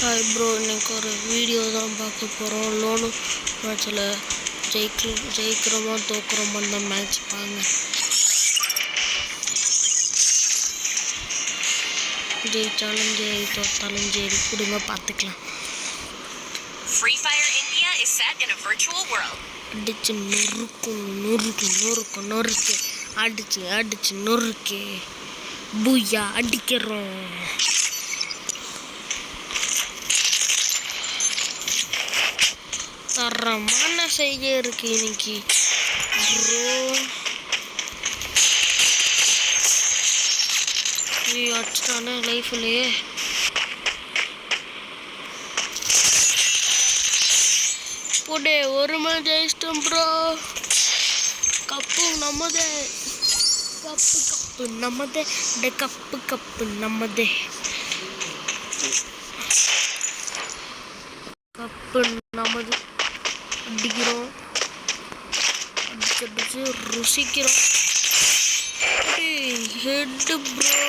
Hi bro, இன்னைக்கு ஒரு video தான் பார்க்க போகிறோம். லோனு மேட்ச்சில் ஜெயிக்கிறோமா தோக்குறோமா அந்த மேட்ச் பாருங்க. ஜெயிச்சாலும் சரி தோத்தாலும் சரி குடும்ப பார்த்துக்கலாம். Free Fire India is set in a virtual world. அடிச்சு நொறுக்கு அடிச்சு நொறுக்கு பூயா அடிக்கிறோம். தரமான செய்கை இருக்கு இன்னைக்கு ப்ரோ. அடிச்சுட்டானே லைஃப்லயே. போடே ஒரு மேட்ச் ஜெயிச்சிட்டோம் ப்ரோ. கப்பு நம்மதே, கப்பு நம்மதே, கப்பு நம்மதே, கப்பு நமது. அடிக்கிறோம், அடிச்சு ருசிக்கிறோம். ஹெட்டு ப்ரோ,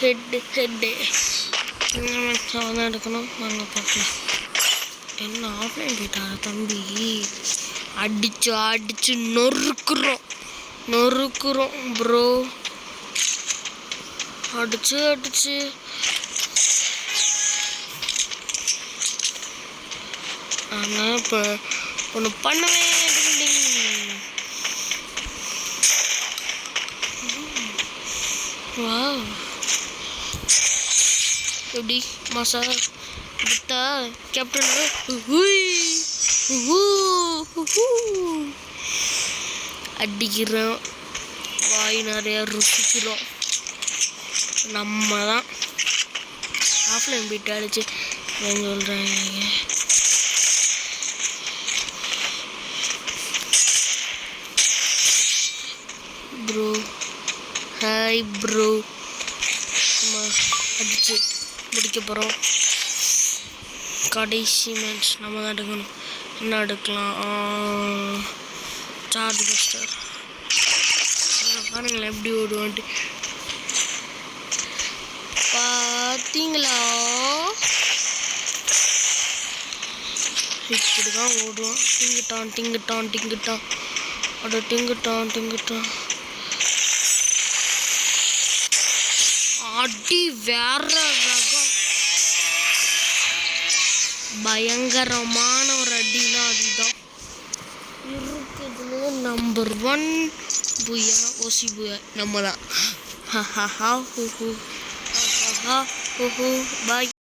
ஹெட்டு தான் எடுக்கணும். வாங்க பார்க்கலாம். என்ன ஆஃப்லைன் போயிட்டாரா தம்பி? அடிச்சு நொறுக்குறோம் ப்ரோ. அடிச்சு ஆனால் இப்போ ஒன்று பண்ணுவேன். வா எப்படி மாசா விட்டா கேப்டன் அடிக்கிறோம். வாய் நிறையா ருசிக்கிறோம். நம்ம தான் ஆஃப்லைன் போயிட்டு அடிச்சு சொல்கிறாங்க. Bro hi bro. நம்ம அடிச்சு முடிக்க போகிறோம். கடைசி மேட்ச் நம்ம தான் எடுக்கணும். என்ன எடுக்கலாம்? சார்ஜ் பஸ்டர். பாருங்களேன் எப்படி ஓடுவான்ட்டு. பார்த்தீங்களா? இப்படி தான் ஓடுவான். டிங்கிட்டான் அட டிங்கிட்டான். அடி வேற ரகம். பயங்கரமான ஒரு அடினா அதுதான் இருக்குதுல. நம்பர் 1 புயா, ஓசி புயா நம்ம தான். பாய்.